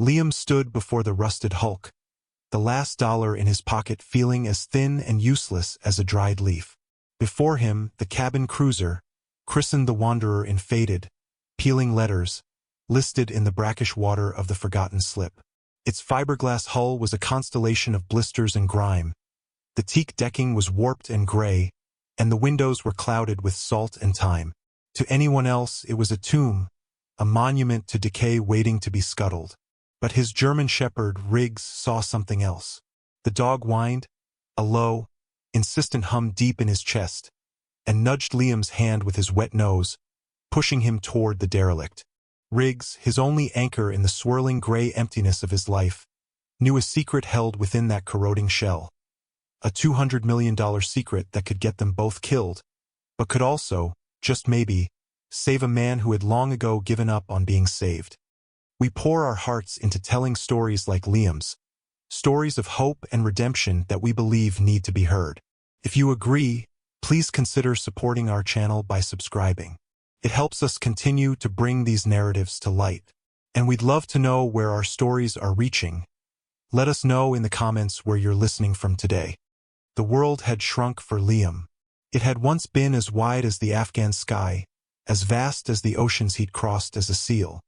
Liam stood before the rusted hulk, the last dollar in his pocket feeling as thin and useless as a dried leaf. Before him, the cabin cruiser, christened the Wanderer in faded, peeling letters, listed in the brackish water of the forgotten slip. Its fiberglass hull was a constellation of blisters and grime. The teak decking was warped and gray, and the windows were clouded with salt and time. To anyone else, it was a tomb, a monument to decay waiting to be scuttled. But his German shepherd, Riggs, saw something else. The dog whined, a low, insistent hum deep in his chest, and nudged Liam's hand with his wet nose, pushing him toward the derelict. Riggs, his only anchor in the swirling gray emptiness of his life, knew a secret held within that corroding shell. A $200 million secret that could get them both killed, but could also, just maybe, save a man who had long ago given up on being saved. We pour our hearts into telling stories like Liam's, stories of hope and redemption that we believe need to be heard. If you agree, please consider supporting our channel by subscribing. It helps us continue to bring these narratives to light. And we'd love to know where our stories are reaching. Let us know in the comments where you're listening from today. The world had shrunk for Liam. It had once been as wide as the Afghan sky, as vast as the oceans he'd crossed as a SEAL.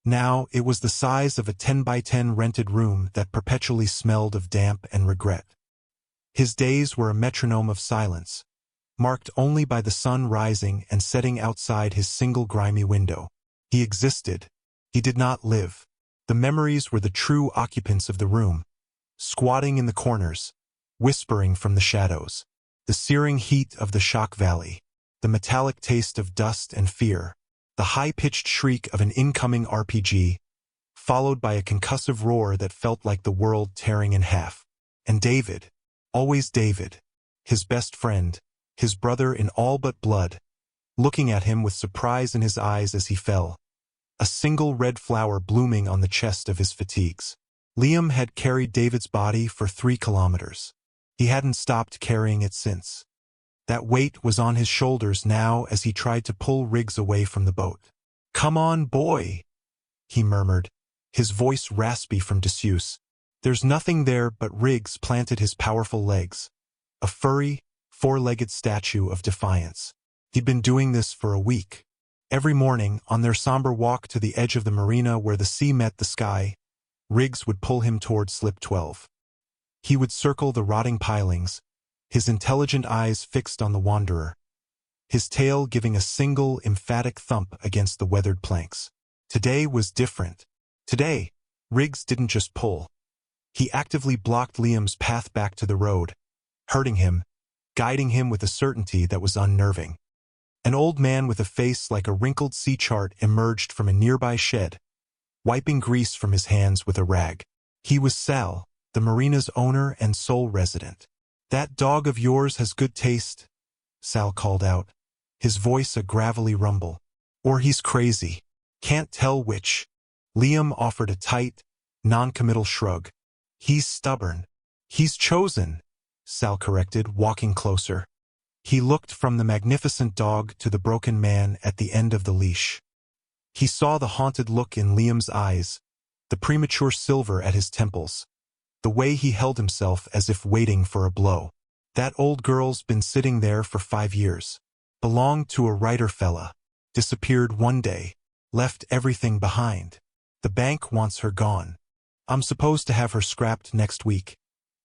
Now it was the size of a 10 by 10 rented room that perpetually smelled of damp and regret. His days were a metronome of silence, marked only by the sun rising and setting outside his single grimy window. He existed. He did not live. The memories were the true occupants of the room, squatting in the corners, whispering from the shadows. The searing heat of the shock valley, the metallic taste of dust and fear, the high-pitched shriek of an incoming RPG, followed by a concussive roar that felt like the world tearing in half. And David, always David, his best friend, his brother in all but blood, looking at him with surprise in his eyes as he fell, a single red flower blooming on the chest of his fatigues. Liam had carried David's body for 3 kilometers. He hadn't stopped carrying it since. That weight was on his shoulders now as he tried to pull Riggs away from the boat. "Come on, boy," he murmured, his voice raspy from disuse. There's nothing there, but Riggs planted his powerful legs, a furry, 4-legged statue of defiance. He'd been doing this for a week. Every morning, on their somber walk to the edge of the marina where the sea met the sky, Riggs would pull him toward slip 12. He would circle the rotting pilings, his intelligent eyes fixed on the Wanderer, his tail giving a single, emphatic thump against the weathered planks. Today was different. Today, Riggs didn't just pull. He actively blocked Liam's path back to the road, hurting him, guiding him with a certainty that was unnerving. An old man with a face like a wrinkled sea chart emerged from a nearby shed, wiping grease from his hands with a rag. He was Sal, the marina's owner and sole resident. "That dog of yours has good taste," Sal called out, his voice a gravelly rumble. "Or he's crazy. Can't tell which." Liam offered a tight, non-committal shrug. "He's stubborn." "He's chosen," Sal corrected, walking closer. He looked from the magnificent dog to the broken man at the end of the leash. He saw the haunted look in Liam's eyes, the premature silver at his temples, the way he held himself as if waiting for a blow. "That old girl's been sitting there for 5 years. Belonged to a writer fella. Disappeared one day. Left everything behind. The bank wants her gone. I'm supposed to have her scrapped next week."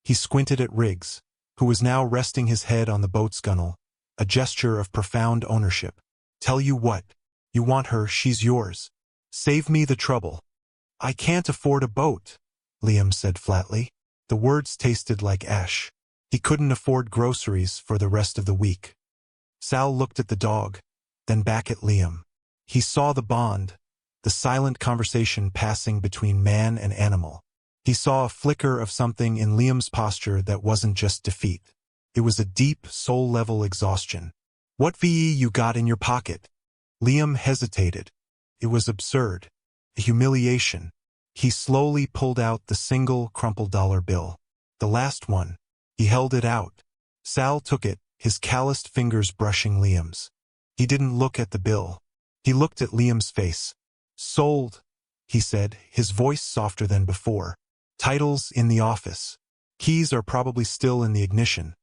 He squinted at Riggs, who was now resting his head on the boat's gunwale, a gesture of profound ownership. "Tell you what. You want her, she's yours. Save me the trouble." "I can't afford a boat," Liam said flatly. The words tasted like ash. He couldn't afford groceries for the rest of the week. Sal looked at the dog, then back at Liam. He saw the bond, the silent conversation passing between man and animal. He saw a flicker of something in Liam's posture that wasn't just defeat. It was a deep, soul-level exhaustion. "What VE you got in your pocket?" Liam hesitated. It was absurd. A humiliation. He slowly pulled out the single crumpled dollar bill. The last one. He held it out. Sal took it, his calloused fingers brushing Liam's. He didn't look at the bill. He looked at Liam's face. "Sold," he said, his voice softer than before. "Titles in the office. Keys are probably still in the ignition."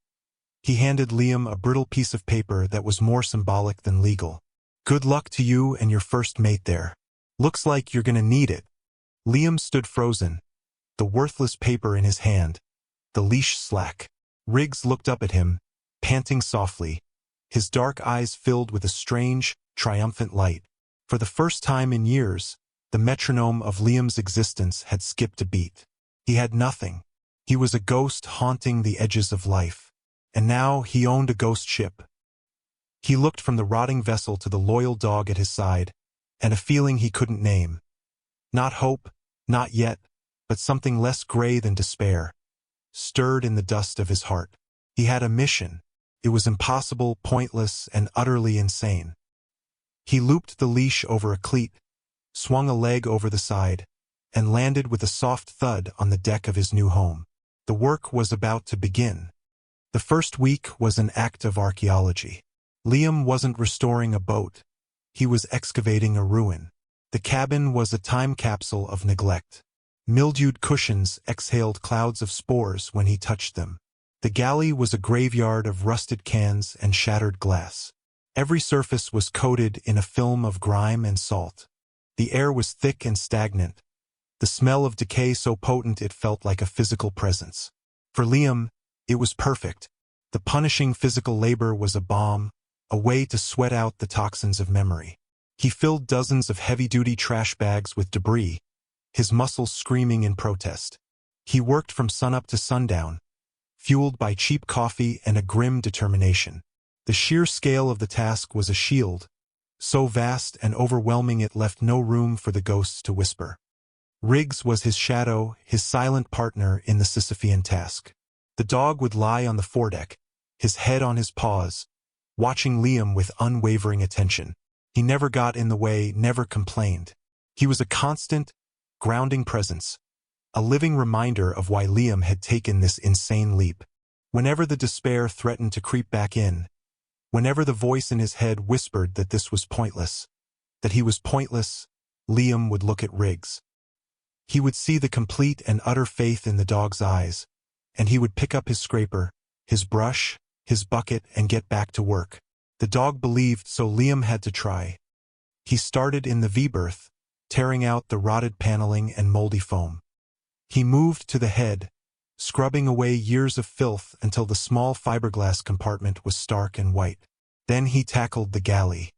He handed Liam a brittle piece of paper that was more symbolic than legal. "Good luck to you and your first mate there. Looks like you're gonna need it." Liam stood frozen, the worthless paper in his hand, the leash slack. Riggs looked up at him, panting softly, his dark eyes filled with a strange, triumphant light. For the first time in years, the metronome of Liam's existence had skipped a beat. He had nothing. He was a ghost haunting the edges of life. And now he owned a ghost ship. He looked from the rotting vessel to the loyal dog at his side, and a feeling he couldn't name. Not hope, not yet, but something less gray than despair, stirred in the dust of his heart. He had a mission. It was impossible, pointless, and utterly insane. He looped the leash over a cleat, swung a leg over the side, and landed with a soft thud on the deck of his new home. The work was about to begin. The first week was an act of archaeology. Liam wasn't restoring a boat. He was excavating a ruin. The cabin was a time capsule of neglect. Mildewed cushions exhaled clouds of spores when he touched them. The galley was a graveyard of rusted cans and shattered glass. Every surface was coated in a film of grime and salt. The air was thick and stagnant, the smell of decay so potent it felt like a physical presence. For Liam, it was perfect. The punishing physical labor was a balm, a way to sweat out the toxins of memory. He filled dozens of heavy-duty trash bags with debris, his muscles screaming in protest. He worked from sunup to sundown, fueled by cheap coffee and a grim determination. The sheer scale of the task was a shield, so vast and overwhelming it left no room for the ghosts to whisper. Riggs was his shadow, his silent partner in the Sisyphean task. The dog would lie on the foredeck, his head on his paws, watching Liam with unwavering attention. He never got in the way, never complained. He was a constant, grounding presence, a living reminder of why Liam had taken this insane leap. Whenever the despair threatened to creep back in, whenever the voice in his head whispered that this was pointless, that he was pointless, Liam would look at Riggs. He would see the complete and utter faith in the dog's eyes, and he would pick up his scraper, his brush, his bucket, and get back to work. The dog believed, so Liam had to try. He started in the V-berth, tearing out the rotted paneling and moldy foam. He moved to the head, scrubbing away years of filth until the small fiberglass compartment was stark and white. Then he tackled the galley.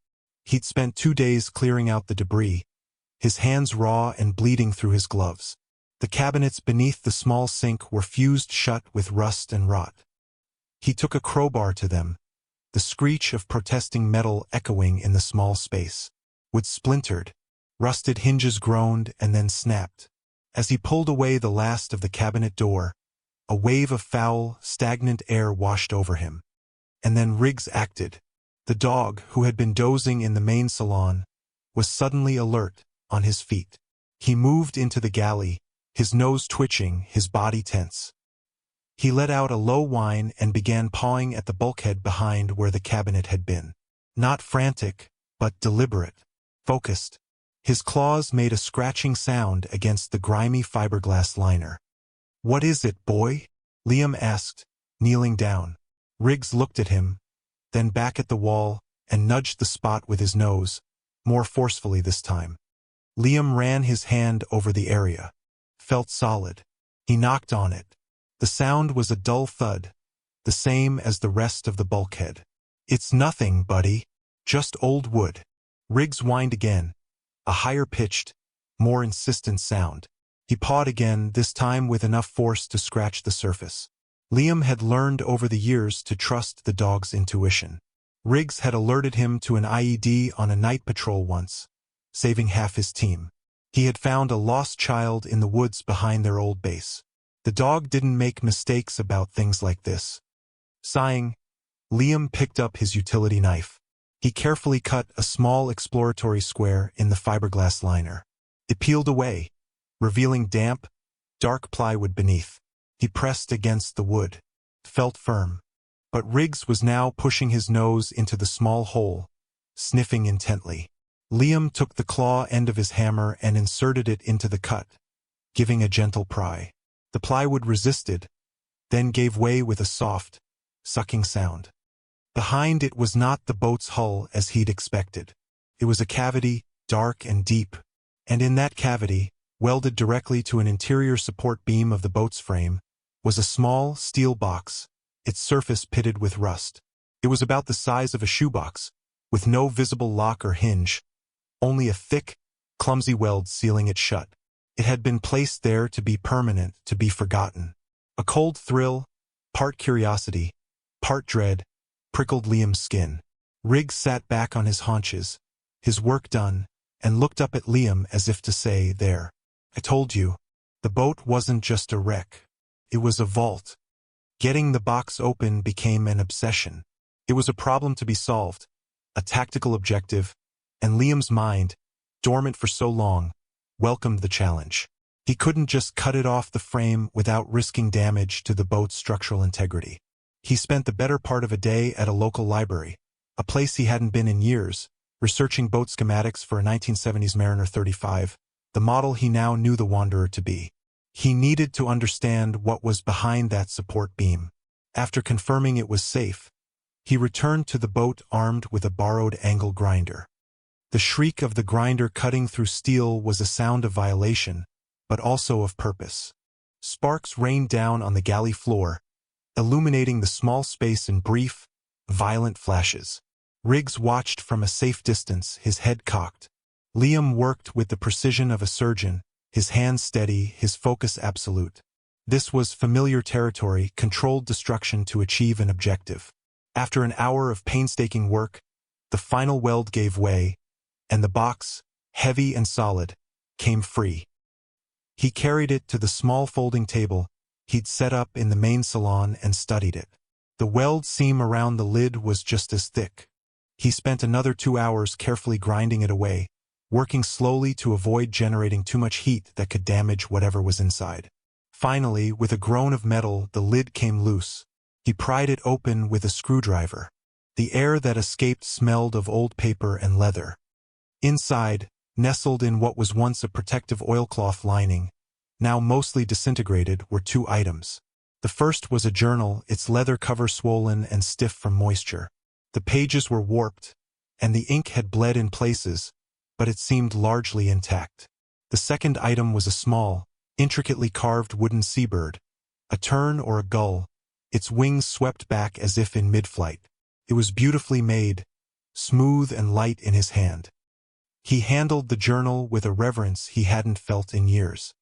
He'd spent 2 days clearing out the debris, his hands raw and bleeding through his gloves. The cabinets beneath the small sink were fused shut with rust and rot. He took a crowbar to them, the screech of protesting metal echoing in the small space. Wood splintered, rusted hinges groaned and then snapped. As he pulled away the last of the cabinet door, a wave of foul, stagnant air washed over him. And then Riggs acted. The dog, who had been dozing in the main salon, was suddenly alert, on his feet. He moved into the galley, his nose twitching, his body tense. He let out a low whine and began pawing at the bulkhead behind where the cabinet had been. Not frantic, but deliberate, focused. His claws made a scratching sound against the grimy fiberglass liner. "What is it, boy?" Liam asked, kneeling down. Riggs looked at him, then back at the wall, and nudged the spot with his nose, more forcefully this time. Liam ran his hand over the area. Felt solid. He knocked on it. The sound was a dull thud, the same as the rest of the bulkhead. "It's nothing, buddy. Just old wood." Riggs whined again, a higher-pitched, more insistent sound. He pawed again, this time with enough force to scratch the surface. Liam had learned over the years to trust the dog's intuition. Riggs had alerted him to an IED on a night patrol once, saving half his team. He had found a lost child in the woods behind their old base. The dog didn't make mistakes about things like this. Sighing, Liam picked up his utility knife. He carefully cut a small exploratory square in the fiberglass liner. It peeled away, revealing damp, dark plywood beneath. He pressed against the wood, felt firm. But Riggs was now pushing his nose into the small hole, sniffing intently. Liam took the claw end of his hammer and inserted it into the cut, giving a gentle pry. The plywood resisted, then gave way with a soft, sucking sound. Behind it was not the boat's hull as he'd expected. It was a cavity, dark and deep, and in that cavity, welded directly to an interior support beam of the boat's frame, was a small steel box, its surface pitted with rust. It was about the size of a shoebox, with no visible lock or hinge, only a thick, clumsy weld sealing it shut. It had been placed there to be permanent, to be forgotten. A cold thrill, part curiosity, part dread, prickled Liam's skin. Riggs sat back on his haunches, his work done, and looked up at Liam as if to say, "There. I told you." The boat wasn't just a wreck. It was a vault. Getting the box open became an obsession. It was a problem to be solved, a tactical objective, and Liam's mind, dormant for so long, welcomed the challenge. He couldn't just cut it off the frame without risking damage to the boat's structural integrity. He spent the better part of a day at a local library, a place he hadn't been in years, researching boat schematics for a 1970s Mariner 35, the model he now knew the Wanderer to be. He needed to understand what was behind that support beam. After confirming it was safe, he returned to the boat armed with a borrowed angle grinder. The shriek of the grinder cutting through steel was a sound of violation, but also of purpose. Sparks rained down on the galley floor, illuminating the small space in brief, violent flashes. Riggs watched from a safe distance, his head cocked. Liam worked with the precision of a surgeon, his hands steady, his focus absolute. This was familiar territory, controlled destruction to achieve an objective. After an hour of painstaking work, the final weld gave way, and the box, heavy and solid, came free. He carried it to the small folding table he'd set up in the main salon and studied it. The weld seam around the lid was just as thick. He spent another 2 hours carefully grinding it away, working slowly to avoid generating too much heat that could damage whatever was inside. Finally, with a groan of metal, the lid came loose. He pried it open with a screwdriver. The air that escaped smelled of old paper and leather. Inside, nestled in what was once a protective oilcloth lining, now mostly disintegrated, were 2 items. The first was a journal, its leather cover swollen and stiff from moisture. The pages were warped, and the ink had bled in places, but it seemed largely intact. The second item was a small, intricately carved wooden seabird, a tern or a gull, its wings swept back as if in mid-flight. It was beautifully made, smooth and light in his hand. He handled the journal with a reverence he hadn't felt in years.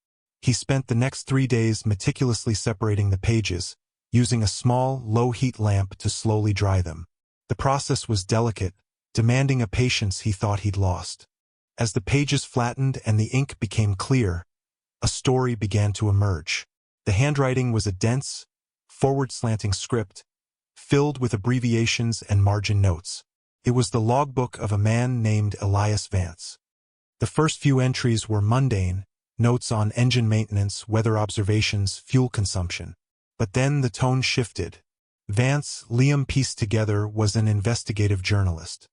He spent the next 3 days meticulously separating the pages, using a small, low-heat lamp to slowly dry them. The process was delicate, demanding a patience he thought he'd lost. As the pages flattened and the ink became clear, a story began to emerge. The handwriting was a dense, forward-slanting script, filled with abbreviations and margin notes. It was the logbook of a man named Elias Vance. The first few entries were mundane, notes on engine maintenance, weather observations, fuel consumption. But then the tone shifted. Vance, Liam pieced together, was an investigative journalist.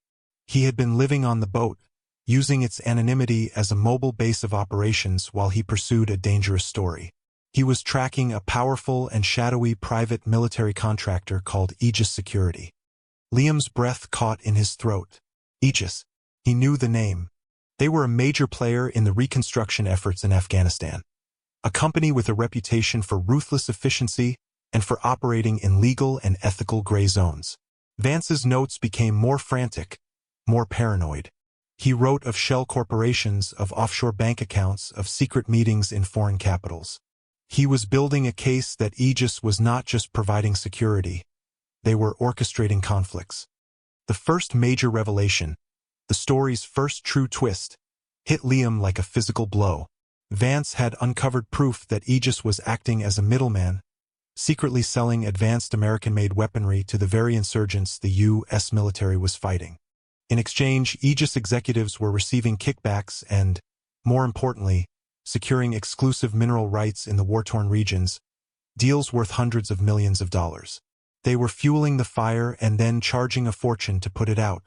He had been living on the boat, using its anonymity as a mobile base of operations while he pursued a dangerous story. He was tracking a powerful and shadowy private military contractor called Aegis Security. Liam's breath caught in his throat. Aegis. He knew the name. They were a major player in the reconstruction efforts in Afghanistan. A company with a reputation for ruthless efficiency and for operating in legal and ethical gray zones. Vance's notes became more frantic, more paranoid. He wrote of shell corporations, of offshore bank accounts, of secret meetings in foreign capitals. He was building a case that Aegis was not just providing security. They were orchestrating conflicts. The first major revelation, the story's first true twist, hit Liam like a physical blow. Vance had uncovered proof that Aegis was acting as a middleman, secretly selling advanced American-made weaponry to the very insurgents the U.S. military was fighting. In exchange, Aegis executives were receiving kickbacks and, more importantly, securing exclusive mineral rights in the war-torn regions, deals worth hundreds of millions of dollars. They were fueling the fire and then charging a fortune to put it out,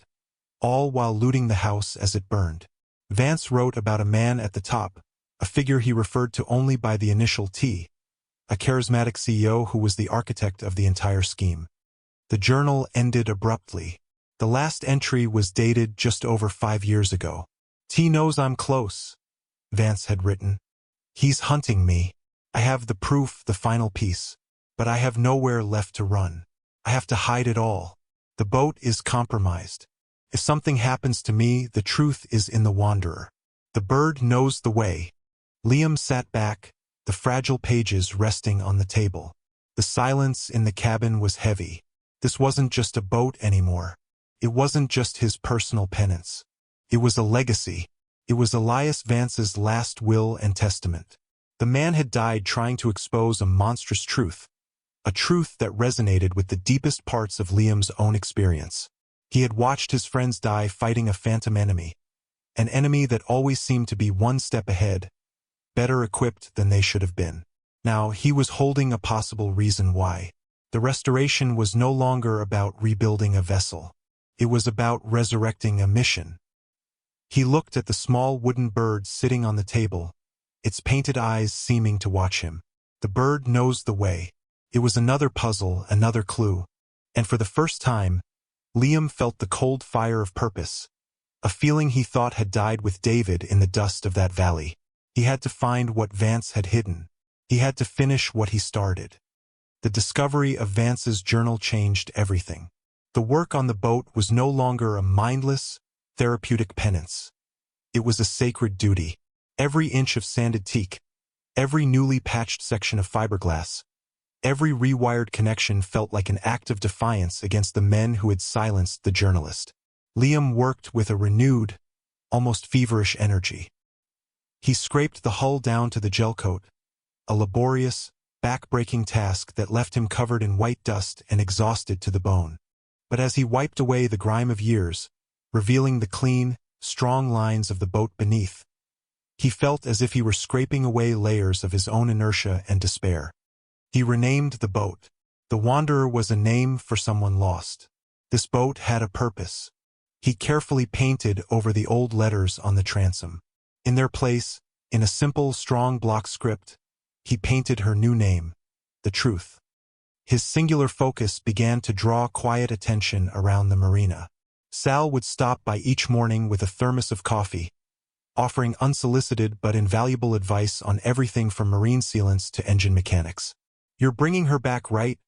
all while looting the house as it burned. Vance wrote about a man at the top, a figure he referred to only by the initial T, a charismatic CEO who was the architect of the entire scheme. The journal ended abruptly. The last entry was dated just over 5 years ago. T knows I'm close, Vance had written. He's hunting me. I have the proof, the final piece. But I have nowhere left to run. I have to hide it all. The boat is compromised. If something happens to me, the truth is in the Wanderer. The bird knows the way. Liam sat back, the fragile pages resting on the table. The silence in the cabin was heavy. This wasn't just a boat anymore. It wasn't just his personal penance. It was a legacy. It was Elias Vance's last will and testament. The man had died trying to expose a monstrous truth, a truth that resonated with the deepest parts of Liam's own experience. He had watched his friends die fighting a phantom enemy, an enemy that always seemed to be one step ahead, better equipped than they should have been. Now he was holding a possible reason why. The restoration was no longer about rebuilding a vessel. It was about resurrecting a mission. He looked at the small wooden bird sitting on the table, its painted eyes seeming to watch him. The bird knows the way. It was another puzzle, another clue. And for the first time, Liam felt the cold fire of purpose, a feeling he thought had died with David in the dust of that valley. He had to find what Vance had hidden. He had to finish what he started. The discovery of Vance's journal changed everything. The work on the boat was no longer a mindless, therapeutic penance. It was a sacred duty. Every inch of sanded teak, every newly patched section of fiberglass, every rewired connection felt like an act of defiance against the men who had silenced the journalist. Liam worked with a renewed, almost feverish energy. He scraped the hull down to the gelcoat, a laborious, back-breaking task that left him covered in white dust and exhausted to the bone. But as he wiped away the grime of years, revealing the clean, strong lines of the boat beneath, he felt as if he were scraping away layers of his own inertia and despair. He renamed the boat. The Wanderer was a name for someone lost. This boat had a purpose. He carefully painted over the old letters on the transom. In their place, in a simple, strong block script, he painted her new name, The Truth. His singular focus began to draw quiet attention around the marina. Sal would stop by each morning with a thermos of coffee, offering unsolicited but invaluable advice on everything from marine sealants to engine mechanics. "You're bringing her back, right?"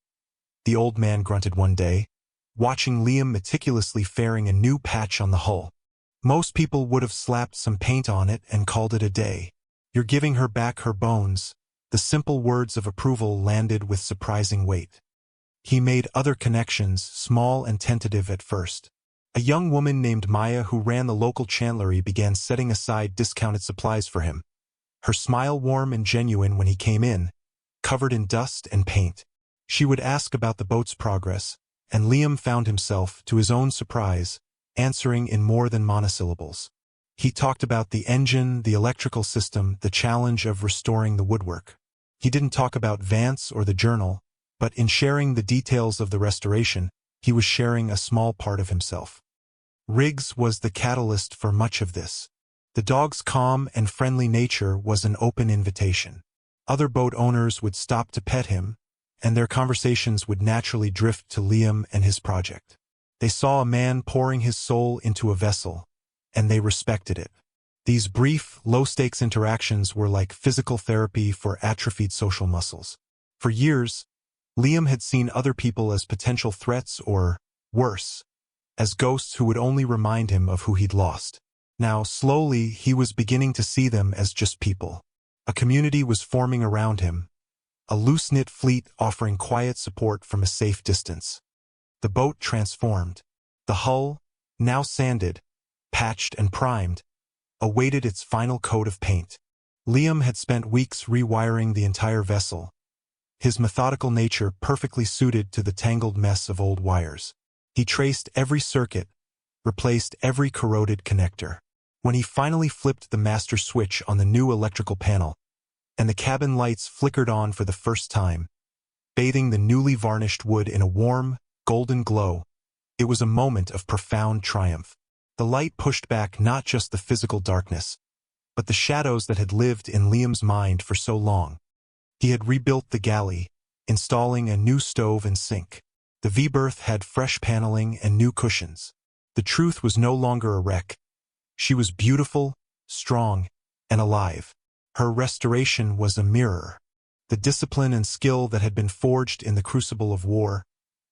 the old man grunted one day, watching Liam meticulously fairing a new patch on the hull. "Most people would have slapped some paint on it and called it a day. You're giving her back her bones." The simple words of approval landed with surprising weight. He made other connections, small and tentative at first. A young woman named Maya who ran the local chandlery began setting aside discounted supplies for him. Her smile warm and genuine when he came in, covered in dust and paint. She would ask about the boat's progress, and Liam found himself, to his own surprise, answering in more than monosyllables. He talked about the engine, the electrical system, the challenge of restoring the woodwork. He didn't talk about Vance or the journal, but in sharing the details of the restoration, he was sharing a small part of himself. Riggs was the catalyst for much of this. The dog's calm and friendly nature was an open invitation. Other boat owners would stop to pet him, and their conversations would naturally drift to Liam and his project. They saw a man pouring his soul into a vessel, and they respected it. These brief, low-stakes interactions were like physical therapy for atrophied social muscles. For years, Liam had seen other people as potential threats or, worse, as ghosts who would only remind him of who he'd lost. Now, slowly, he was beginning to see them as just people. A community was forming around him, a loose-knit fleet offering quiet support from a safe distance. The boat transformed. The hull, now sanded, patched and primed, awaited its final coat of paint. Liam had spent weeks rewiring the entire vessel, his methodical nature perfectly suited to the tangled mess of old wires. He traced every circuit, replaced every corroded connector. When he finally flipped the master switch on the new electrical panel, and the cabin lights flickered on for the first time, bathing the newly varnished wood in a warm, golden glow, it was a moment of profound triumph. The light pushed back not just the physical darkness, but the shadows that had lived in Liam's mind for so long. He had rebuilt the galley, installing a new stove and sink. The V-berth had fresh paneling and new cushions. The truth was no longer a wreck. She was beautiful, strong, and alive. Her restoration was a mirror. The discipline and skill that had been forged in the crucible of war,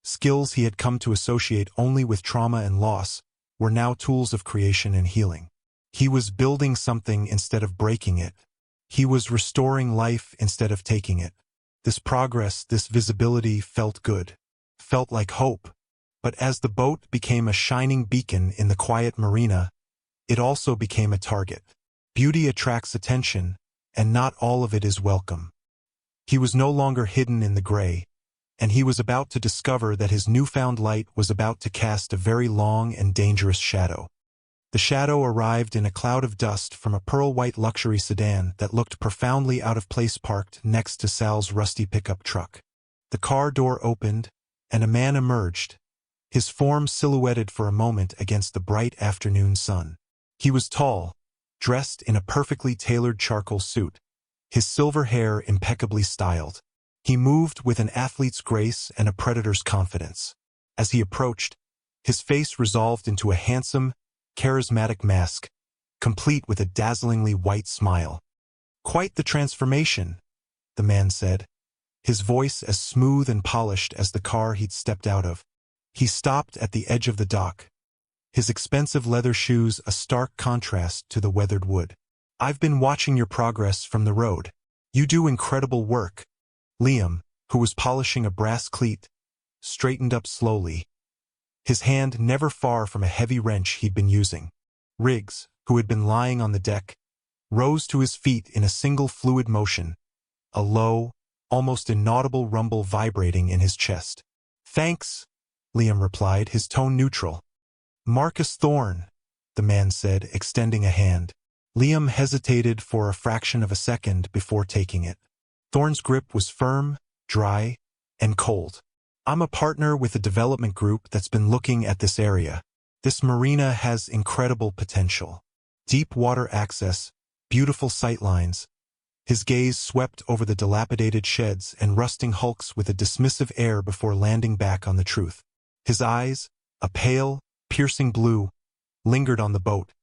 skills he had come to associate only with trauma and loss, were now tools of creation and healing. He was building something instead of breaking it. He was restoring life instead of taking it. This progress, this visibility felt good, felt like hope. But as the boat became a shining beacon in the quiet marina, it also became a target. Beauty attracts attention, and not all of it is welcome. He was no longer hidden in the gray, and he was about to discover that his newfound light was about to cast a very long and dangerous shadow. The shadow arrived in a cloud of dust from a pearl-white luxury sedan that looked profoundly out of place parked next to Sal's rusty pickup truck. The car door opened, and a man emerged, his form silhouetted for a moment against the bright afternoon sun. He was tall, dressed in a perfectly tailored charcoal suit, his silver hair impeccably styled. He moved with an athlete's grace and a predator's confidence. As he approached, his face resolved into a handsome, charismatic mask, complete with a dazzlingly white smile. "Quite the transformation," the man said, his voice as smooth and polished as the car he'd stepped out of. He stopped at the edge of the dock, his expensive leather shoes a stark contrast to the weathered wood. "I've been watching your progress from the road. You do incredible work." Liam, who was polishing a brass cleat, straightened up slowly, his hand never far from a heavy wrench he'd been using. Riggs, who had been lying on the deck, rose to his feet in a single fluid motion, a low, almost inaudible rumble vibrating in his chest. "Thanks," Liam replied, his tone neutral. "Marcus Thorne," the man said, extending a hand. Liam hesitated for a fraction of a second before taking it. Thorne's grip was firm, dry, and cold. "I'm a partner with a development group that's been looking at this area. This marina has incredible potential. Deep water access, beautiful sightlines." His gaze swept over the dilapidated sheds and rusting hulks with a dismissive air before landing back on the truth. His eyes, a pale, piercing blue, lingered on the boat,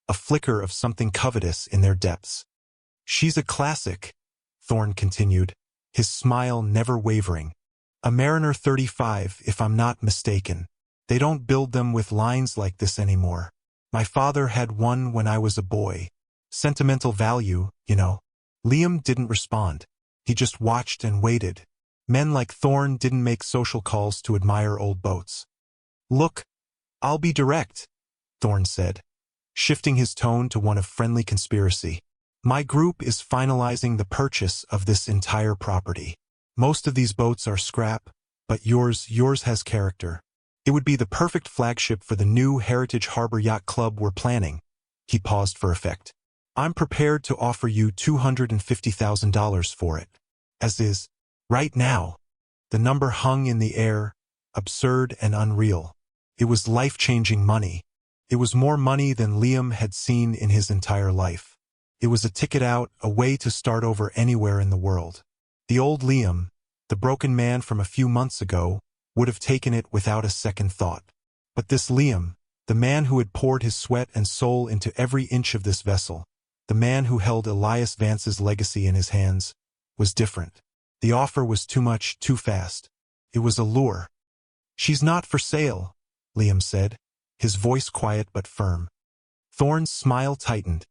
a flicker of something covetous in their depths. "She's a classic," Thorne continued, his smile never wavering. "A Mariner 35, if I'm not mistaken. They don't build them with lines like this anymore. My father had one when I was a boy. Sentimental value, you know." Liam didn't respond. He just watched and waited. Men like Thorne didn't make social calls to admire old boats. "Look, I'll be direct," Thorne said, shifting his tone to one of friendly conspiracy. "My group is finalizing the purchase of this entire property. Most of these boats are scrap, but yours has character. It would be the perfect flagship for the new Heritage Harbor Yacht Club we're planning." He paused for effect. "I'm prepared to offer you $250,000 for it. As is, right now." The number hung in the air, absurd and unreal. It was life-changing money. It was more money than Liam had seen in his entire life. It was a ticket out, a way to start over anywhere in the world. The old Liam, the broken man from a few months ago, would have taken it without a second thought. But this Liam, the man who had poured his sweat and soul into every inch of this vessel, the man who held Elias Vance's legacy in his hands, was different. The offer was too much, too fast. It was a lure. "She's not for sale," Liam said, his voice quiet but firm. Thorne's smile tightened,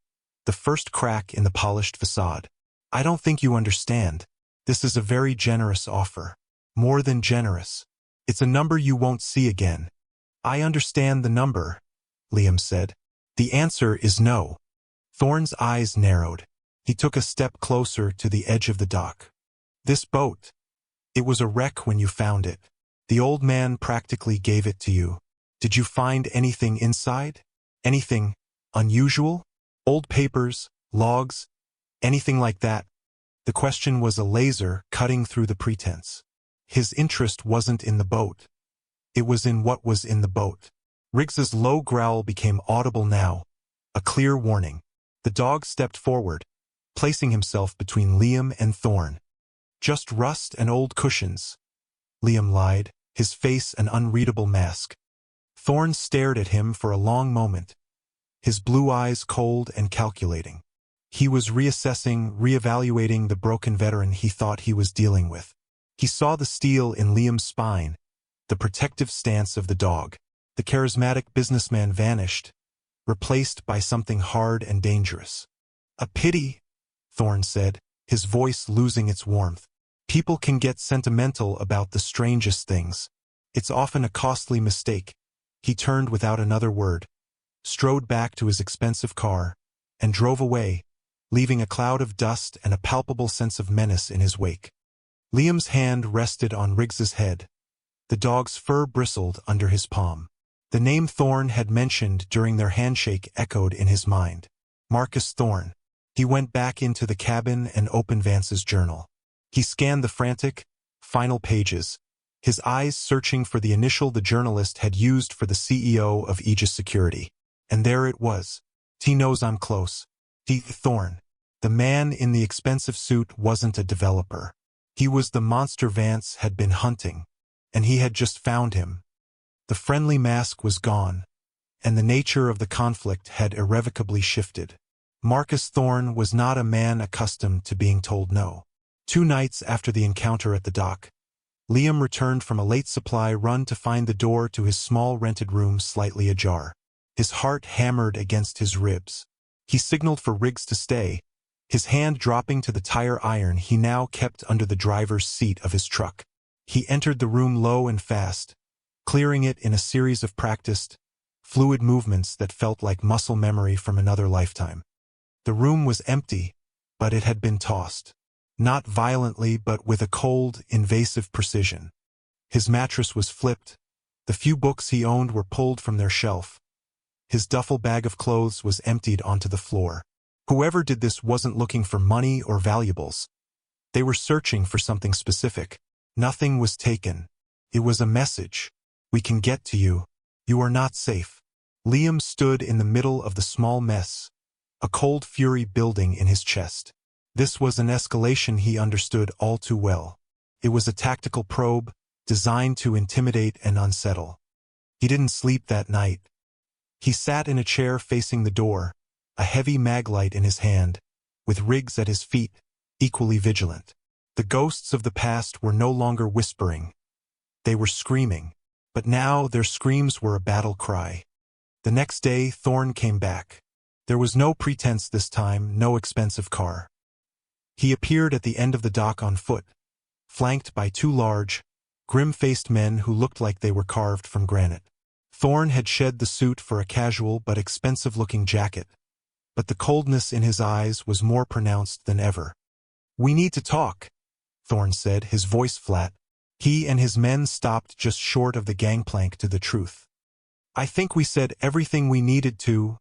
the first crack in the polished facade. "I don't think you understand. This is a very generous offer. More than generous. It's a number you won't see again." "I understand the number," Liam said. "The answer is no." Thorne's eyes narrowed. He took a step closer to the edge of the dock. "This boat. It was a wreck when you found it. The old man practically gave it to you. Did you find anything inside? Anything unusual? Old papers, logs, anything like that?" The question was a laser cutting through the pretense. His interest wasn't in the boat. It was in what was in the boat. Riggs's low growl became audible now, a clear warning. The dog stepped forward, placing himself between Liam and Thorn. "Just rust and old cushions," Liam lied, his face an unreadable mask. Thorn stared at him for a long moment, his blue eyes cold and calculating. He was reevaluating the broken veteran he thought he was dealing with. He saw the steel in Liam's spine, the protective stance of the dog. The charismatic businessman vanished, replaced by something hard and dangerous. "A pity," Thorn said, his voice losing its warmth. "People can get sentimental about the strangest things. It's often a costly mistake." He turned without another word, strode back to his expensive car, and drove away, leaving a cloud of dust and a palpable sense of menace in his wake. Liam's hand rested on Riggs's head. The dog's fur bristled under his palm. The name Thorn had mentioned during their handshake echoed in his mind. Marcus Thorn. He went back into the cabin and opened Vance's journal. He scanned the frantic, final pages, his eyes searching for the initial the journalist had used for the CEO of Aegis Security. And there it was. "He knows I'm close." Thorn. The man in the expensive suit wasn't a developer. He was the monster Vance had been hunting, and he had just found him. The friendly mask was gone, and the nature of the conflict had irrevocably shifted. Marcus Thorn was not a man accustomed to being told no. 2 nights after the encounter at the dock, Liam returned from a late supply run to find the door to his small rented room slightly ajar. His heart hammered against his ribs. He signaled for Riggs to stay, his hand dropping to the tire iron he now kept under the driver's seat of his truck. He entered the room low and fast, clearing it in a series of practiced, fluid movements that felt like muscle memory from another lifetime. The room was empty, but it had been tossed. Not violently, but with a cold, invasive precision. His mattress was flipped, the few books he owned were pulled from their shelf. His duffel bag of clothes was emptied onto the floor. Whoever did this wasn't looking for money or valuables. They were searching for something specific. Nothing was taken. It was a message. "We can get to you. You are not safe." Liam stood in the middle of the small mess, a cold fury building in his chest. This was an escalation he understood all too well. It was a tactical probe, designed to intimidate and unsettle. He didn't sleep that night. He sat in a chair facing the door, a heavy maglite in his hand, with Riggs at his feet, equally vigilant. The ghosts of the past were no longer whispering. They were screaming, but now their screams were a battle cry. The next day, Thorn came back. There was no pretense this time, no expensive car. He appeared at the end of the dock on foot, flanked by 2 large, grim-faced men who looked like they were carved from granite. Thorn had shed the suit for a casual but expensive-looking jacket, but the coldness in his eyes was more pronounced than ever. "We need to talk," Thorn said, his voice flat. He and his men stopped just short of the gangplank to the truth. "I think we said everything we needed to,"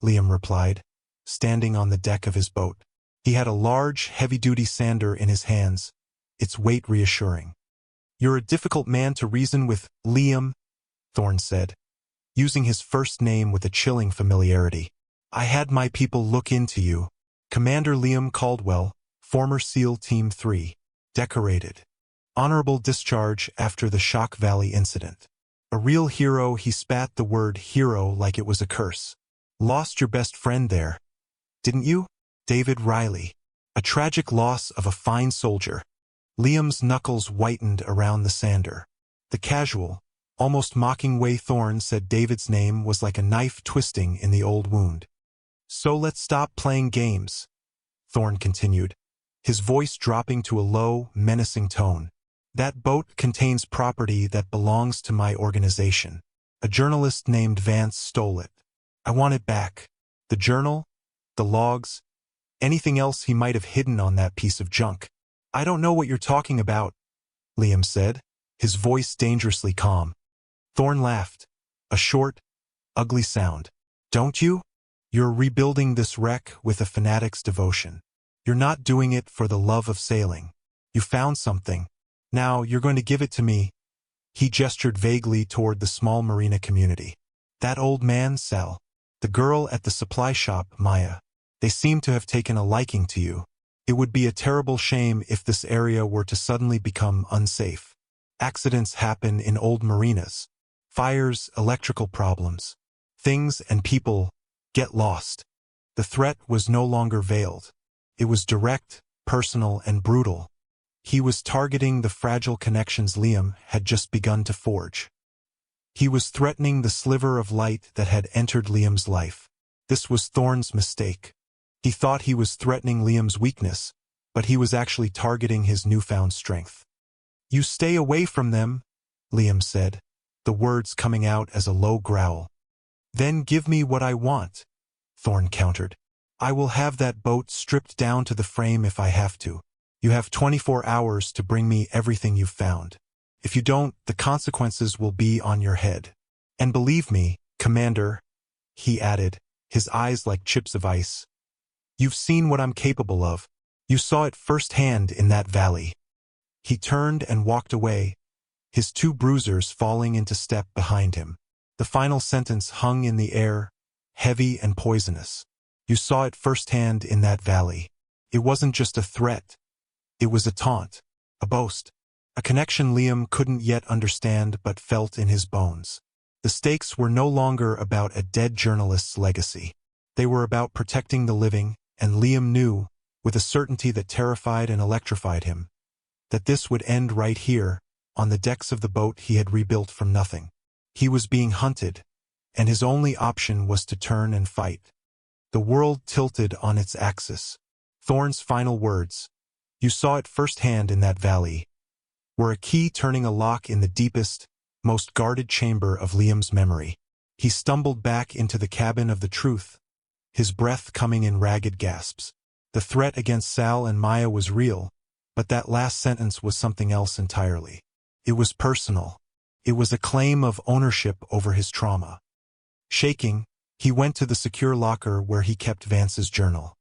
Liam replied, standing on the deck of his boat. He had a large, heavy-duty sander in his hands, its weight reassuring. "You're a difficult man to reason with, Liam," Thorn said, using his first name with a chilling familiarity. "I had my people look into you." Commander Liam Caldwell, former SEAL Team 3, decorated. Honorable discharge after the Shock Valley incident. A real hero. He spat the word hero like it was a curse. "Lost your best friend there, didn't you? David Riley. A tragic loss of a fine soldier." Liam's knuckles whitened around the sander. The casual, almost mocking way Thorn said David's name was like a knife twisting in the old wound. "So let's stop playing games," Thorn continued, his voice dropping to a low, menacing tone. "That boat contains property that belongs to my organization. A journalist named Vance stole it. I want it back. The journal, the logs, anything else he might have hidden on that piece of junk." "I don't know what you're talking about," Liam said, his voice dangerously calm. Thorn laughed, a short, ugly sound. "Don't you? You're rebuilding this wreck with a fanatic's devotion. You're not doing it for the love of sailing. You found something. Now you're going to give it to me." He gestured vaguely toward the small marina community. That old man, Sal. The girl at the supply shop, Maya. They seem to have taken a liking to you. It would be a terrible shame if this area were to suddenly become unsafe. Accidents happen in old marinas. Fires, electrical problems. Things and people get lost. The threat was no longer veiled. It was direct, personal, and brutal. He was targeting the fragile connections Liam had just begun to forge. He was threatening the sliver of light that had entered Liam's life. This was Thorne's mistake. He thought he was threatening Liam's weakness, but he was actually targeting his newfound strength. "You stay away from them," Liam said, the words coming out as a low growl. "Then give me what I want," Thorne countered. "I will have that boat stripped down to the frame if I have to. You have 24 hours to bring me everything you've found. If you don't, the consequences will be on your head. And believe me, Commander," he added, his eyes like chips of ice, "you've seen what I'm capable of. You saw it firsthand in that valley." He turned and walked away, his two bruisers falling into step behind him. The final sentence hung in the air, heavy and poisonous. You saw it firsthand in that valley. It wasn't just a threat. It was a taunt, a boast, a connection Liam couldn't yet understand but felt in his bones. The stakes were no longer about a dead journalist's legacy. They were about protecting the living, and Liam knew, with a certainty that terrified and electrified him, that this would end right here, on the decks of the boat he had rebuilt from nothing. He was being hunted, and his only option was to turn and fight. The world tilted on its axis. Thorne's final words, "You saw it firsthand in that valley," were a key turning a lock in the deepest, most guarded chamber of Liam's memory. He stumbled back into the cabin of the truth, his breath coming in ragged gasps. The threat against Sal and Maya was real, but that last sentence was something else entirely. It was personal. It was a claim of ownership over his trauma. Shaking, he went to the secure locker where he kept Vance's journal.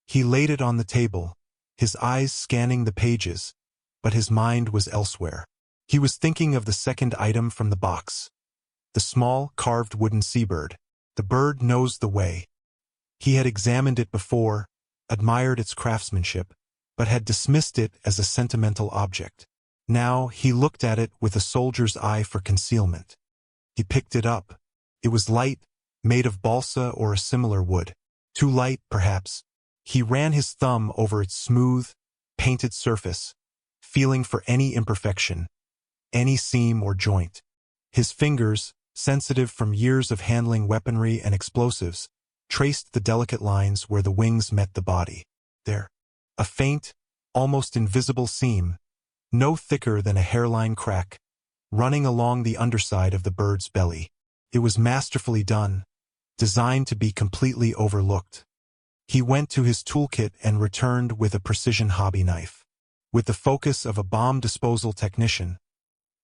He laid it on the table, his eyes scanning the pages, but his mind was elsewhere. He was thinking of the second item from the box. The small, carved wooden seabird. The bird knows the way. He had examined it before, admired its craftsmanship, but had dismissed it as a sentimental object. Now he looked at it with a soldier's eye for concealment. He picked it up. It was light, made of balsa or a similar wood. Too light, perhaps. He ran his thumb over its smooth, painted surface, feeling for any imperfection, any seam or joint. His fingers, sensitive from years of handling weaponry and explosives, traced the delicate lines where the wings met the body. There. A faint, almost invisible seam, no thicker than a hairline crack, running along the underside of the bird's belly. It was masterfully done, designed to be completely overlooked. He went to his toolkit and returned with a precision hobby knife. With the focus of a bomb disposal technician,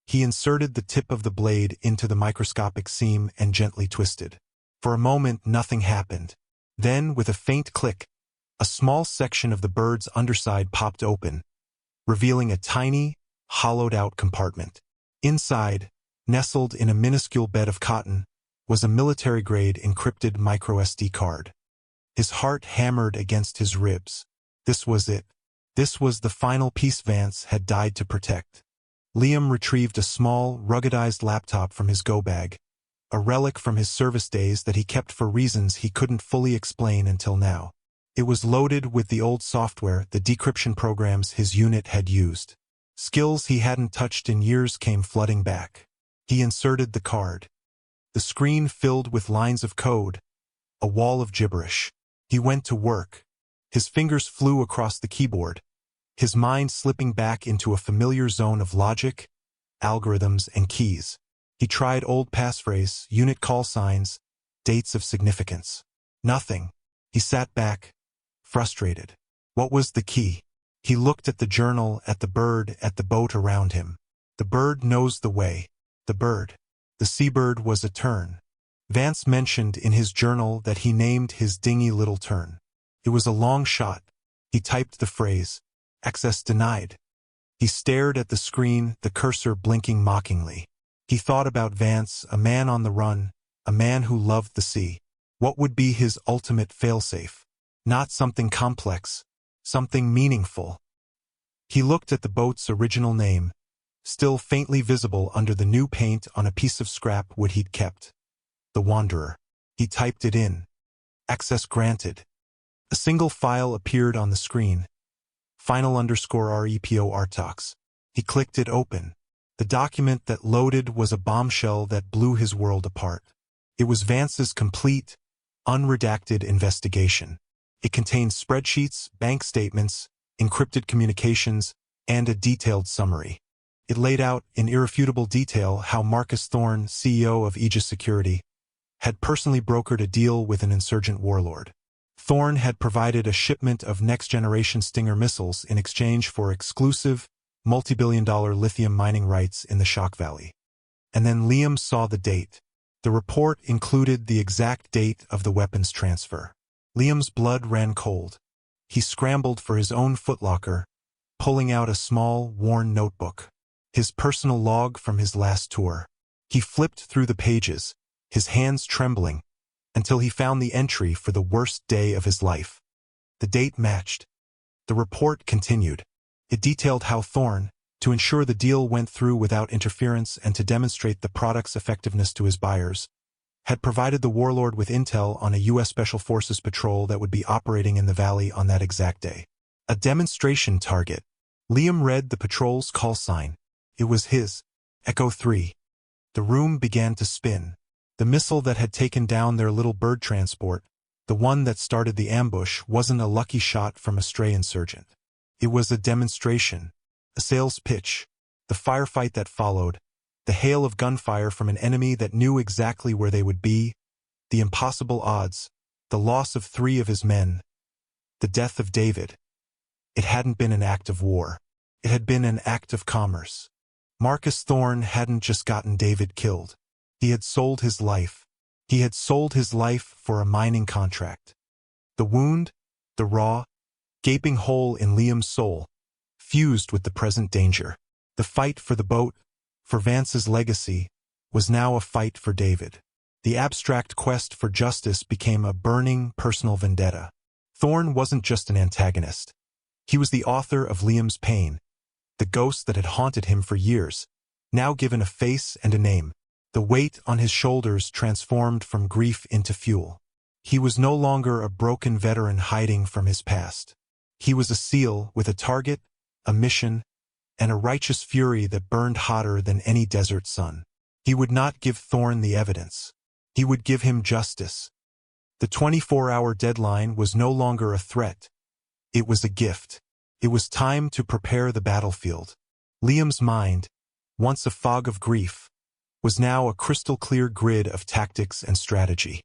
he inserted the tip of the blade into the microscopic seam and gently twisted. For a moment, nothing happened. Then, with a faint click, a small section of the bird's underside popped open, revealing a tiny, hollowed-out compartment. Inside, nestled in a minuscule bed of cotton, was a military-grade encrypted microSD card. His heart hammered against his ribs. This was it. This was the final piece Vance had died to protect. Liam retrieved a small, ruggedized laptop from his go-bag, a relic from his service days that he kept for reasons he couldn't fully explain until now. It was loaded with the old software, the decryption programs his unit had used. Skills he hadn't touched in years came flooding back. He inserted the card. The screen filled with lines of code, a wall of gibberish. He went to work. His fingers flew across the keyboard, his mind slipping back into a familiar zone of logic, algorithms, and keys. He tried old passphrase, unit call signs, dates of significance. Nothing. He sat back, frustrated. What was the key? He looked at the journal, at the bird, at the boat around him. The bird knows the way. The bird. The seabird was a tern. Vance mentioned in his journal that he named his dingy little tern. It was a long shot. He typed the phrase, "Access denied." He stared at the screen, the cursor blinking mockingly. He thought about Vance, a man on the run, a man who loved the sea. What would be his ultimate failsafe? Not something complex, something meaningful. He looked at the boat's original name, still faintly visible under the new paint on a piece of scrap wood he'd kept. The Wanderer. He typed it in. Access granted. A single file appeared on the screen. Final_repo Artox. He clicked it open. The document that loaded was a bombshell that blew his world apart. It was Vance's complete, unredacted investigation. It contained spreadsheets, bank statements, encrypted communications, and a detailed summary. It laid out in irrefutable detail how Marcus Thorne, CEO of Aegis Security, had personally brokered a deal with an insurgent warlord. Thorne had provided a shipment of next-generation Stinger missiles in exchange for exclusive, multi-billion-dollar lithium mining rights in the Shock Valley. And then Liam saw the date. The report included the exact date of the weapons transfer. Liam's blood ran cold. He scrambled for his own footlocker, pulling out a small, worn notebook. His personal log from his last tour. He flipped through the pages, his hands trembling, until he found the entry for the worst day of his life. The date matched. The report continued. It detailed how Thorne, to ensure the deal went through without interference and to demonstrate the product's effectiveness to his buyers, had provided the warlord with intel on a U.S. Special Forces patrol that would be operating in the valley on that exact day. A demonstration target. Liam read the patrol's call sign. It was his, Echo 3. The room began to spin. The missile that had taken down their little bird transport, the one that started the ambush, wasn't a lucky shot from a stray insurgent. It was a demonstration, a sales pitch, the firefight that followed, the hail of gunfire from an enemy that knew exactly where they would be, the impossible odds, the loss of 3 of his men, the death of David. It hadn't been an act of war. It had been an act of commerce. Marcus Thorne hadn't just gotten David killed. He had sold his life. He had sold his life for a mining contract. The wound, the raw, gaping hole in Liam's soul, fused with the present danger. The fight for the boat, for Vance's legacy, was now a fight for David. The abstract quest for justice became a burning personal vendetta. Thorne wasn't just an antagonist. He was the author of Liam's pain, the ghost that had haunted him for years, now given a face and a name. The weight on his shoulders transformed from grief into fuel. He was no longer a broken veteran hiding from his past. He was a SEAL with a target, a mission, and a righteous fury that burned hotter than any desert sun. He would not give Thorne the evidence. He would give him justice. The 24-hour deadline was no longer a threat. It was a gift. It was time to prepare the battlefield. Liam's mind, once a fog of grief, was now a crystal-clear grid of tactics and strategy.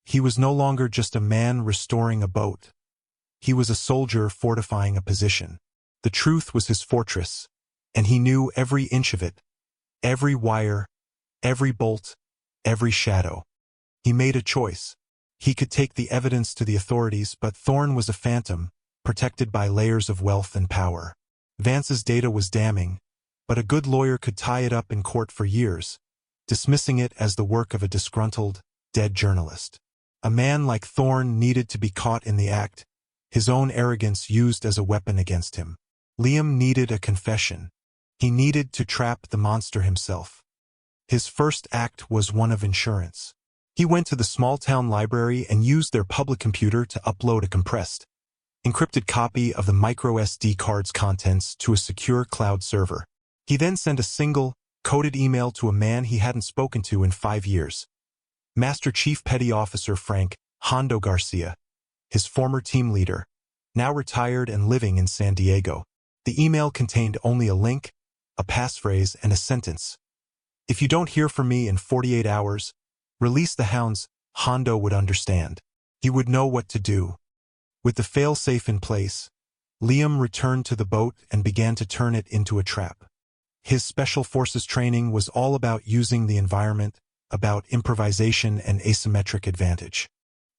He was no longer just a man restoring a boat. He was a soldier fortifying a position. The truth was his fortress, and he knew every inch of it, every wire, every bolt, every shadow. He made a choice. He could take the evidence to the authorities, but Thorne was a phantom, protected by layers of wealth and power. Vance's data was damning, but a good lawyer could tie it up in court for years, dismissing it as the work of a disgruntled, dead journalist. A man like Thorne needed to be caught in the act, his own arrogance used as a weapon against him. Liam needed a confession. He needed to trap the monster himself. His first act was one of insurance. He went to the small-town library and used their public computer to upload a compressed, encrypted copy of the microSD card's contents to a secure cloud server. He then sent a single, coded email to a man he hadn't spoken to in 5 years. Master Chief Petty Officer Frank Hondo Garcia, his former team leader, now retired and living in San Diego. The email contained only a link, a passphrase, and a sentence. If you don't hear from me in 48 hours, release the hounds. Hondo would understand. He would know what to do. With the fail-safe in place, Liam returned to the boat and began to turn it into a trap. His Special Forces training was all about using the environment, about improvisation and asymmetric advantage.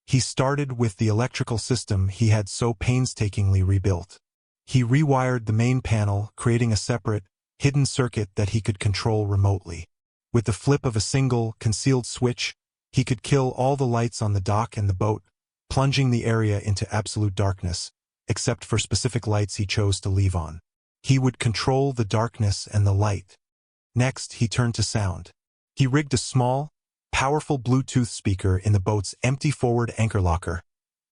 He started with the electrical system he had so painstakingly rebuilt. He rewired the main panel, creating a separate, hidden circuit that he could control remotely. With the flip of a single, concealed switch, He could kill all the lights on the dock and the boat, plunging the area into absolute darkness, except for specific lights he chose to leave on. He would control the darkness and the light. Next, he turned to sound. He rigged a small, powerful Bluetooth speaker in the boat's empty forward anchor locker,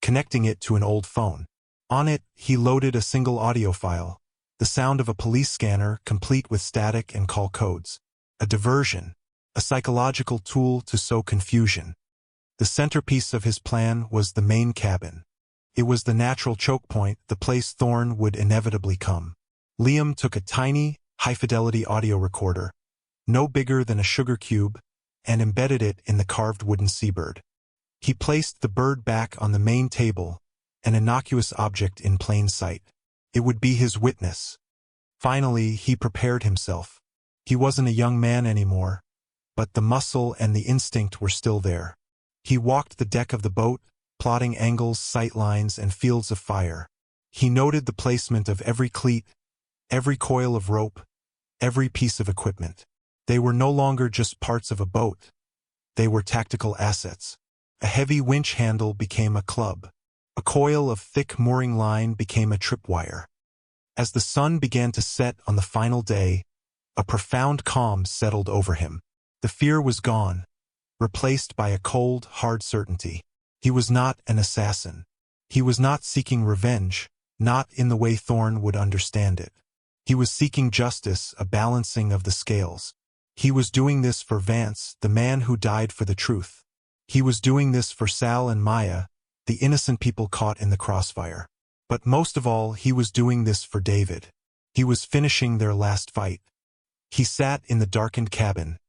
connecting it to an old phone. On it, he loaded a single audio file, the sound of a police scanner complete with static and call codes. A diversion, a psychological tool to sow confusion. The centerpiece of his plan was the main cabin. It was the natural choke point, the place Thorn would inevitably come. Liam took a tiny, high-fidelity audio recorder, no bigger than a sugar cube, and embedded it in the carved wooden seabird. He placed the bird back on the main table, an innocuous object in plain sight. It would be his witness. Finally, he prepared himself. He wasn't a young man anymore, but the muscle and the instinct were still there. He walked the deck of the boat, plotting angles, sight lines, and fields of fire. He noted the placement of every cleat, every coil of rope, every piece of equipment. They were no longer just parts of a boat. They were tactical assets. A heavy winch handle became a club. A coil of thick mooring line became a tripwire. As the sun began to set on the final day, a profound calm settled over him. The fear was gone, replaced by a cold, hard certainty. He was not an assassin. He was not seeking revenge, not in the way Thorn would understand it. He was seeking justice, a balancing of the scales. He was doing this for Vance, the man who died for the truth. He was doing this for Sal and Maya, the innocent people caught in the crossfire. But most of all, he was doing this for David. He was finishing their last fight. He sat in the darkened cabin,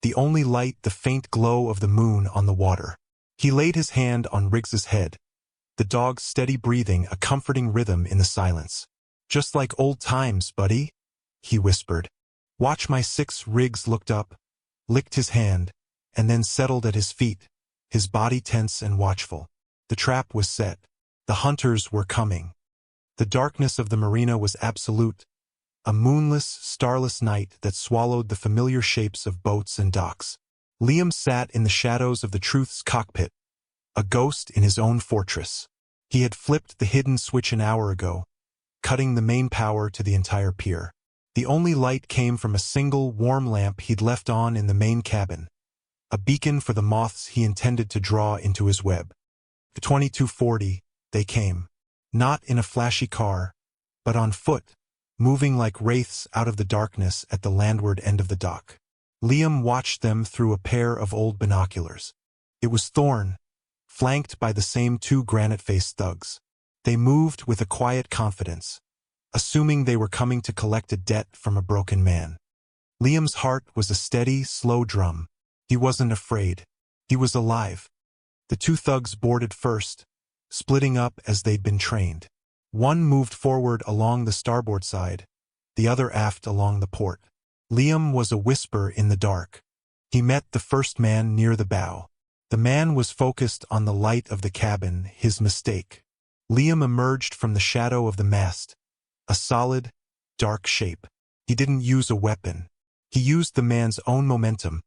the only light the faint glow of the moon on the water. He laid his hand on Riggs's head, the dog's steady breathing a comforting rhythm in the silence. "Just like old times, buddy," he whispered. "Watch my six." Riggs looked up, licked his hand, and then settled at his feet, his body tense and watchful. The trap was set. The hunters were coming. The darkness of the marina was absolute, a moonless, starless night that swallowed the familiar shapes of boats and docks. Liam sat in the shadows of the Truth's cockpit, a ghost in his own fortress. He had flipped the hidden switch an hour ago, cutting the main power to the entire pier. The only light came from a single, warm lamp he'd left on in the main cabin, a beacon for the moths he intended to draw into his web. The 2240, they came. Not in a flashy car, but on foot, moving like wraiths out of the darkness at the landward end of the dock. Liam watched them through a pair of old binoculars. It was Thorn, flanked by the same two granite-faced thugs. They moved with a quiet confidence, assuming they were coming to collect a debt from a broken man. Liam's heart was a steady, slow drum. He wasn't afraid. He was alive. The two thugs boarded first, splitting up as they'd been trained. One moved forward along the starboard side, the other aft along the port. Liam was a whisper in the dark. He met the first man near the bow. The man was focused on the light of the cabin, his mistake. Liam emerged from the shadow of the mast, a solid, dark shape. He didn't use a weapon. He used the man's own momentum,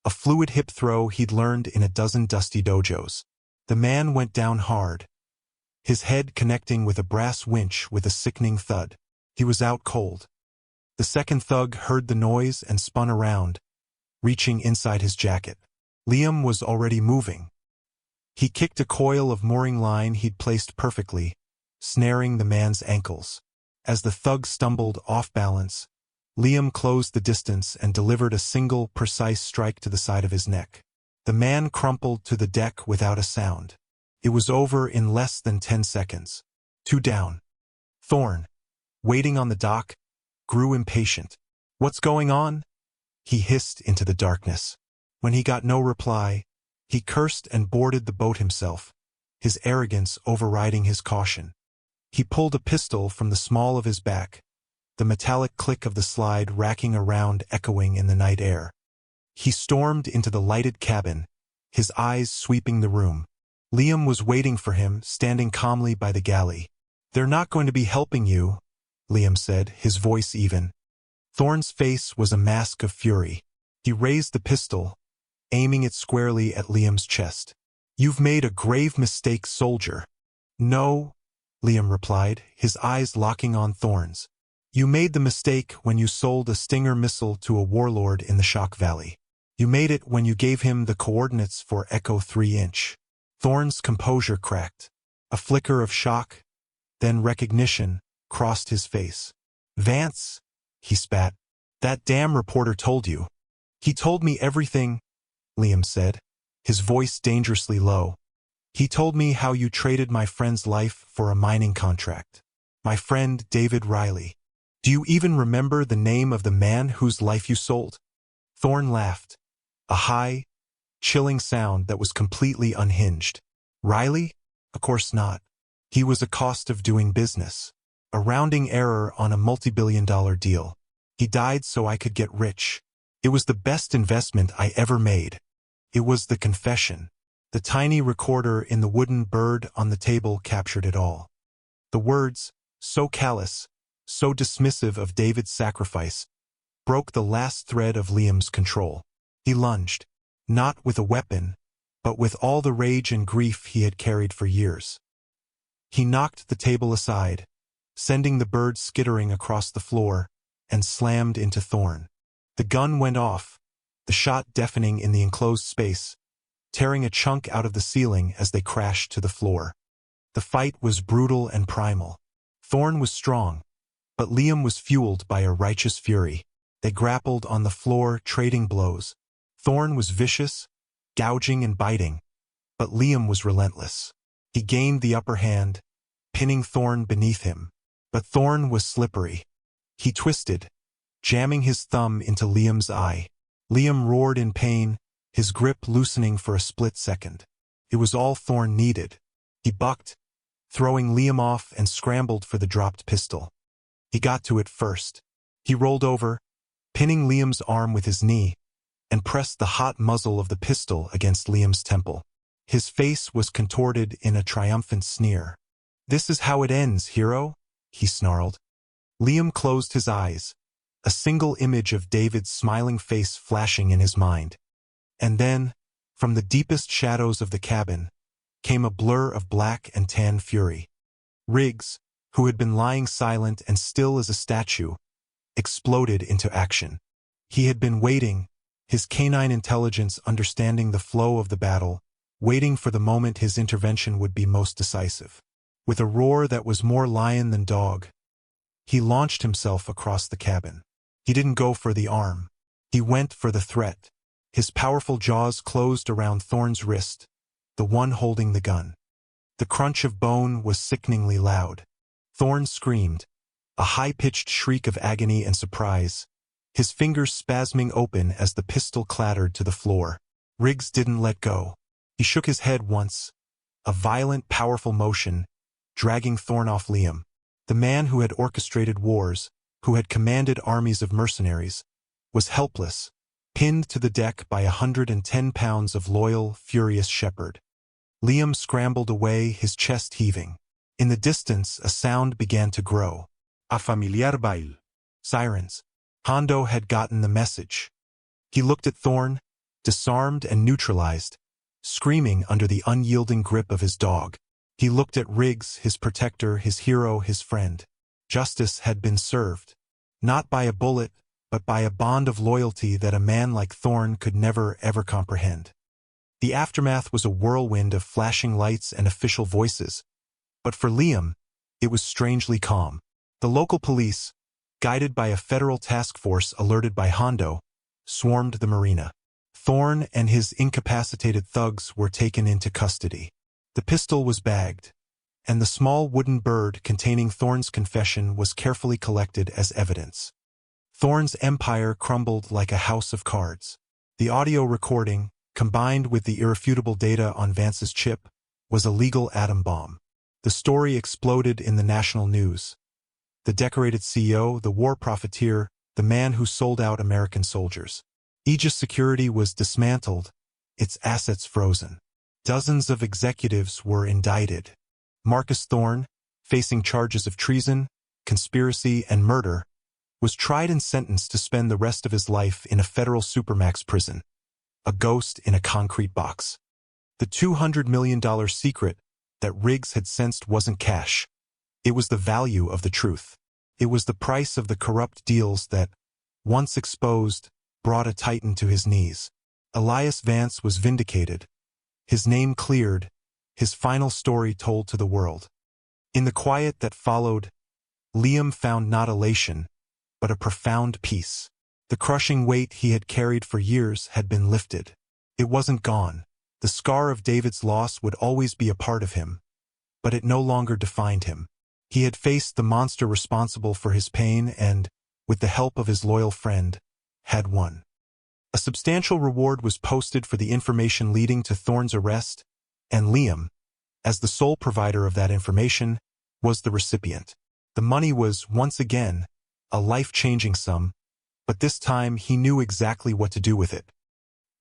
a fluid hip throw he'd learned in a dozen dusty dojos. The man went down hard, his head connecting with a brass winch with a sickening thud. He was out cold. The second thug heard the noise and spun around, reaching inside his jacket. Liam was already moving. He kicked a coil of mooring line he'd placed perfectly, snaring the man's ankles. As the thug stumbled off balance, Liam closed the distance and delivered a single, precise strike to the side of his neck. The man crumpled to the deck without a sound. It was over in less than 10 seconds. 2 down. Thorn, waiting on the dock, grew impatient. "What's going on?" he hissed into the darkness. When he got no reply, he cursed and boarded the boat himself, his arrogance overriding his caution. He pulled a pistol from the small of his back, the metallic click of the slide racking around echoing in the night air. He stormed into the lighted cabin, his eyes sweeping the room. Liam was waiting for him, standing calmly by the galley. "They're not going to be helping you," Liam said, his voice even. Thorn's face was a mask of fury. He raised the pistol, aiming it squarely at Liam's chest. "You've made a grave mistake, soldier." "No," Liam replied, his eyes locking on Thorne's. "You made the mistake when you sold a Stinger missile to a warlord in the Shock Valley. You made it when you gave him the coordinates for Echo 3-inch. Thorne's composure cracked. A flicker of shock, then recognition, crossed his face. "Vance," he spat. "That damn reporter told you." "He told me everything," Liam said, his voice dangerously low. "He told me how you traded my friend's life for a mining contract. My friend David Riley. Do you even remember the name of the man whose life you sold?" Thorne laughed, a high, chilling sound that was completely unhinged. "Riley? Of course not. He was a cost of doing business. A rounding error on a multi-billion-dollar deal. He died so I could get rich. It was the best investment I ever made. It was the confession." The tiny recorder in the wooden bird on the table captured it all. The words, so callous, so dismissive of David's sacrifice, broke the last thread of Liam's control. He lunged, not with a weapon, but with all the rage and grief he had carried for years. He knocked the table aside, sending the bird skittering across the floor, and slammed into Thorne. The gun went off, the shot deafening in the enclosed space, tearing a chunk out of the ceiling as they crashed to the floor. The fight was brutal and primal. Thorne was strong, but Liam was fueled by a righteous fury. They grappled on the floor, trading blows. Thorne was vicious, gouging and biting, but Liam was relentless. He gained the upper hand, pinning Thorne beneath him. But Thorne was slippery. He twisted, jamming his thumb into Liam's eye. Liam roared in pain, his grip loosening for a split second. It was all Thorne needed. He bucked, throwing Liam off and scrambled for the dropped pistol. He got to it first. He rolled over, pinning Liam's arm with his knee, and pressed the hot muzzle of the pistol against Liam's temple. His face was contorted in a triumphant sneer. "This is how it ends, hero," he snarled. Liam closed his eyes, a single image of David's smiling face flashing in his mind. And then, from the deepest shadows of the cabin, came a blur of black and tan fury. Riggs, who had been lying silent and still as a statue, exploded into action. He had been waiting, his canine intelligence understanding the flow of the battle, waiting for the moment his intervention would be most decisive. With a roar that was more lion than dog, he launched himself across the cabin. He didn't go for the arm. He went for the threat. His powerful jaws closed around Thorne's wrist, the one holding the gun. The crunch of bone was sickeningly loud. Thorne screamed, a high-pitched shriek of agony and surprise, his fingers spasming open as the pistol clattered to the floor. Riggs didn't let go. He shook his head once, a violent, powerful motion, dragging Thorne off Liam. The man who had orchestrated wars, who had commanded armies of mercenaries, was helpless, pinned to the deck by 110 pounds of loyal, furious shepherd. Liam scrambled away, his chest heaving. In the distance, a sound began to grow. A familiar baile. Sirens. Hondo had gotten the message. He looked at Thorne, disarmed and neutralized, screaming under the unyielding grip of his dog. He looked at Riggs, his protector, his hero, his friend. Justice had been served. Not by a bullet, but by a bond of loyalty that a man like Thorne could never, ever comprehend. The aftermath was a whirlwind of flashing lights and official voices, but for Liam, it was strangely calm. The local police, guided by a federal task force alerted by Hondo, swarmed the marina. Thorne and his incapacitated thugs were taken into custody. The pistol was bagged, and the small wooden bird containing Thorne's confession was carefully collected as evidence. Thorne's empire crumbled like a house of cards. The audio recording, combined with the irrefutable data on Vance's chip, was a legal atom bomb. The story exploded in the national news. The decorated CEO, the war profiteer, the man who sold out American soldiers. Aegis Security was dismantled, its assets frozen. Dozens of executives were indicted. Marcus Thorne, facing charges of treason, conspiracy, and murder, was tried and sentenced to spend the rest of his life in a federal supermax prison. a ghost in a concrete box. The $200 million secret that Riggs had sensed wasn't cash. It was the value of the truth. It was the price of the corrupt deals that, once exposed, brought a titan to his knees. Elias Vance was vindicated, his name cleared, his final story told to the world. In the quiet that followed, Liam found not elation, but a profound peace. The crushing weight he had carried for years had been lifted. It wasn't gone. The scar of David's loss would always be a part of him, but it no longer defined him. He had faced the monster responsible for his pain and, with the help of his loyal friend, had won. A substantial reward was posted for the information leading to Thorne's arrest, and Liam, as the sole provider of that information, was the recipient. The money was, once again, a life-changing sum, but this time he knew exactly what to do with it.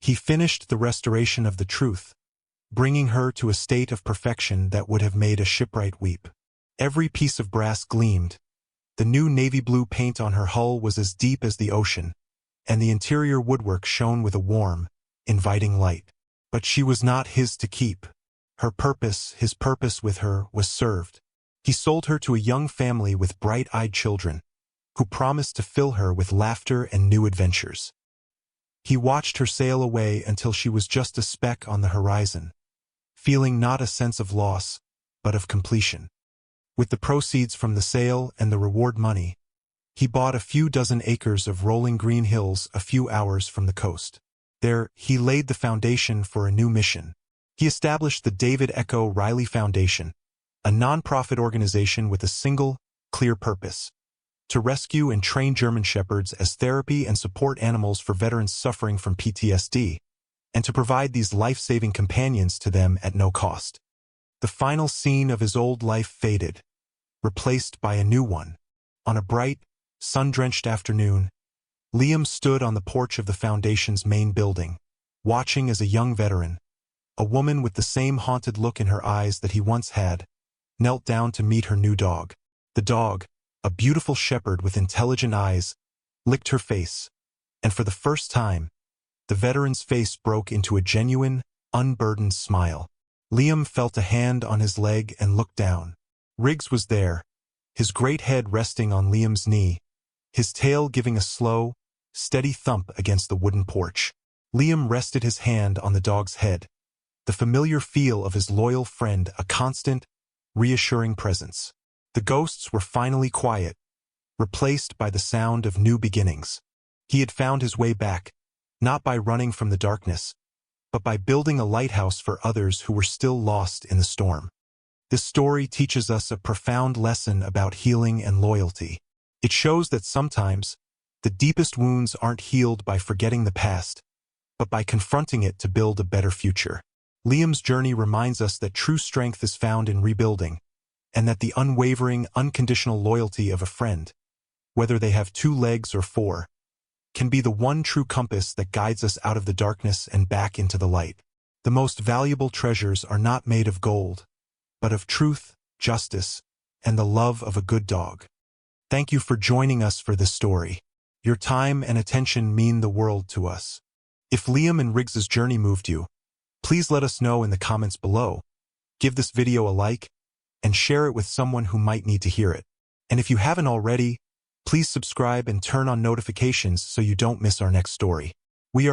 He finished the restoration of the truth, bringing her to a state of perfection that would have made a shipwright weep. Every piece of brass gleamed. The new navy blue paint on her hull was as deep as the ocean, and the interior woodwork shone with a warm, inviting light. But she was not his to keep. Her purpose, his purpose with her, was served. He sold her to a young family with bright-eyed children, who promised to fill her with laughter and new adventures. He watched her sail away until she was just a speck on the horizon, feeling not a sense of loss, but of completion. With the proceeds from the sale and the reward money, he bought a few dozen acres of rolling green hills a few hours from the coast. There, he laid the foundation for a new mission. He established the David Echo Riley Foundation, a non-profit organization with a single, clear purpose: to rescue and train German Shepherds as therapy and support animals for veterans suffering from PTSD, and to provide these life-saving companions to them at no cost. The final scene of his old life faded, replaced by a new one. On a bright, sun-drenched afternoon, Liam stood on the porch of the Foundation's main building, watching as a young veteran, a woman with the same haunted look in her eyes that he once had, knelt down to meet her new dog. The dog, a beautiful shepherd with intelligent eyes, licked her face, and for the first time, the veteran's face broke into a genuine, unburdened smile. Liam felt a hand on his leg and looked down. Riggs was there, his great head resting on Liam's knee, his tail giving a slow, steady thump against the wooden porch. Liam rested his hand on the dog's head, the familiar feel of his loyal friend, a constant, reassuring presence. The ghosts were finally quiet, replaced by the sound of new beginnings. He had found his way back, not by running from the darkness, but by building a lighthouse for others who were still lost in the storm. This story teaches us a profound lesson about healing and loyalty. It shows that sometimes, the deepest wounds aren't healed by forgetting the past, but by confronting it to build a better future. Liam's journey reminds us that true strength is found in rebuilding, and that the unwavering, unconditional loyalty of a friend, whether they have 2 legs or 4, can be the one true compass that guides us out of the darkness and back into the light. The most valuable treasures are not made of gold, but of truth, justice, and the love of a good dog. Thank you for joining us for this story. Your time and attention mean the world to us. If Liam and Riggs's journey moved you, please let us know in the comments below. Give this video a like, and share it with someone who might need to hear it. And if you haven't already, please subscribe and turn on notifications so you don't miss our next story. We are